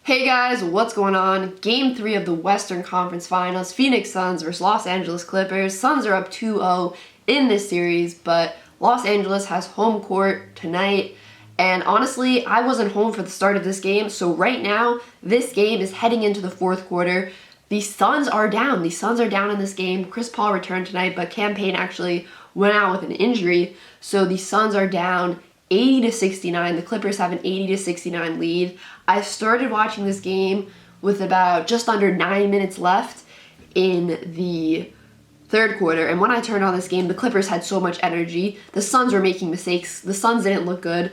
Hey guys, what's going on? Game 3 of the Western Conference Finals, Phoenix Suns versus Los Angeles Clippers. Suns are up 2-0 in this series, but Los Angeles has home court tonight. And honestly, I wasn't home for the start of this game, so right now, this game is heading into the fourth quarter. The Suns are down. The Suns are down in this game. Chris Paul returned tonight, but Cam Payne actually went out with an injury, so the Suns are down 80-69. The Clippers have an 80-69 lead. I started watching this game with about just under 9 minutes left in the third quarter, and when I turned on this game, the Clippers had so much energy. The Suns were making mistakes. The Suns didn't look good.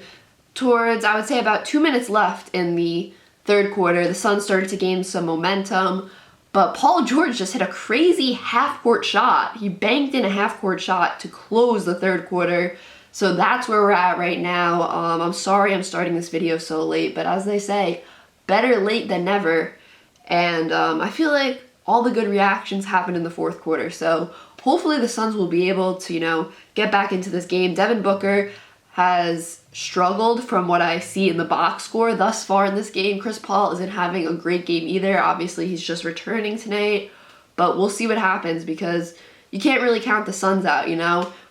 Towards, I would say, about 2 minutes left in the third quarter, the Suns started to gain some momentum, but Paul George just hit a crazy half-court shot. He banked in a half-court shot to close the third quarter. So that's where we're at right now. I'm sorry I'm starting this video so late, but as they say, better late than never. And I feel like all the good reactions happened in the fourth quarter. So hopefully the Suns will be able to, get back into this game. Devin Booker has struggled from what I see in the box score thus far in this game. Chris Paul isn't having a great game either. Obviously, he's just returning tonight. But we'll see what happens because you can't really count the Suns out, We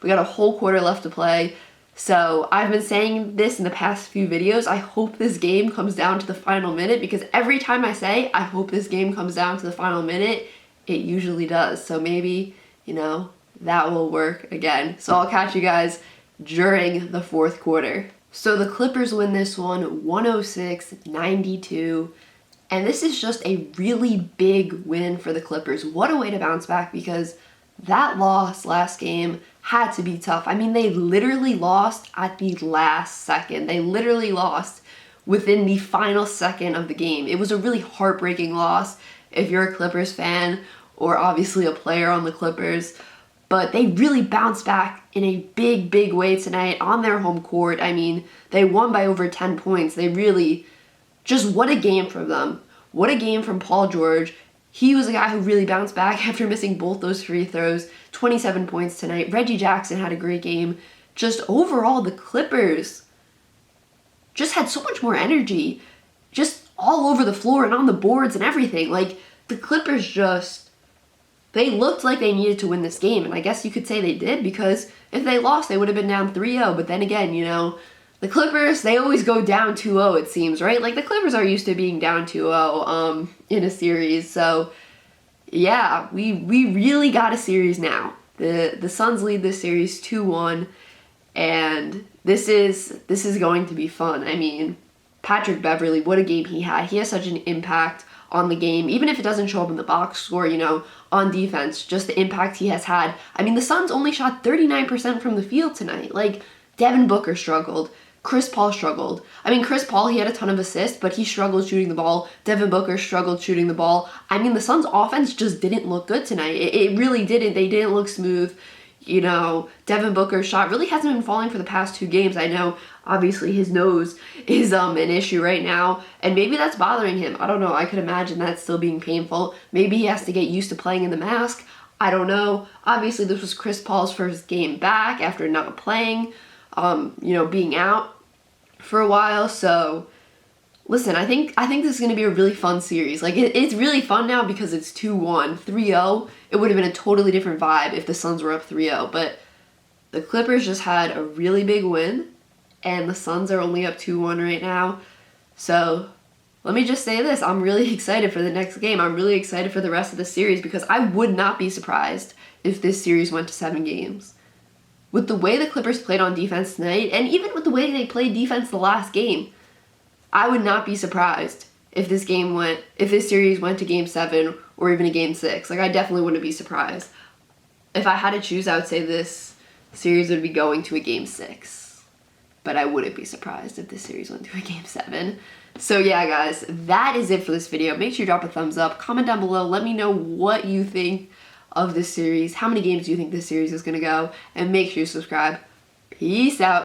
got a whole quarter left to play. So I've been saying this in the past few videos. I hope this game comes down to the final minute because every time I say, I hope this game comes down to the final minute, it usually does. So maybe, that will work again. So I'll catch you guys during the fourth quarter. So the Clippers win this one 106-92. And this is just a really big win for the Clippers. What a way to bounce back because that loss last game had to be tough. I mean, they literally lost at the last second. They literally lost within the final second of the game. It was a really heartbreaking loss if you're a Clippers fan or obviously a player on the Clippers. But they really bounced back in a big, big way tonight on their home court. I mean, they won by over 10 points. They really, just what a game from them. What a game from Paul George. He was a guy who really bounced back after missing both those free throws. 27 points tonight. Reggie Jackson had a great game. Just overall, the Clippers just had so much more energy. Just all over the floor and on the boards and everything. Like, the Clippers they looked like they needed to win this game. And I guess you could say they did because if they lost, they would have been down 3-0. But then again, the Clippers, they always go down 2-0, it seems, right? Like, the Clippers are used to being down 2-0 in a series. So, yeah, we really got a series now. The Suns lead this series 2-1, and this is going to be fun. I mean, Patrick Beverley, what a game he had. He has such an impact on the game, even if it doesn't show up in the box score, on defense, just the impact he has had. I mean, the Suns only shot 39% from the field tonight. Like, Devin Booker struggled. Chris Paul struggled. I mean, Chris Paul, he had a ton of assists, but he struggled shooting the ball. Devin Booker struggled shooting the ball. I mean, the Suns' offense just didn't look good tonight. It really didn't. They didn't look smooth. Devin Booker's shot really hasn't been falling for the past 2 games. I know, obviously, his nose is an issue right now, and maybe that's bothering him. I don't know. I could imagine that still being painful. Maybe he has to get used to playing in the mask. I don't know. Obviously, this was Chris Paul's first game back after not playing. Being out for a while. So, listen, I think this is going to be a really fun series. Like, it's really fun now because it's 2-1. 3-0, it would have been a totally different vibe if the Suns were up 3-0. But the Clippers just had a really big win, and the Suns are only up 2-1 right now. So, let me just say this. I'm really excited for the next game. I'm really excited for the rest of the series because I would not be surprised if this series went to 7 games. With the way the Clippers played on defense tonight, and even with the way they played defense the last game, I would not be surprised if this series went to Game 7 or even a Game 6. Like, I definitely wouldn't be surprised. If I had to choose, I would say this series would be going to a Game 6. But I wouldn't be surprised if this series went to a Game 7. So yeah, guys, that is it for this video. Make sure you drop a thumbs up. Comment down below. Let me know what you think of this series. How many games do you think this series is going to go? And make sure you subscribe. Peace out.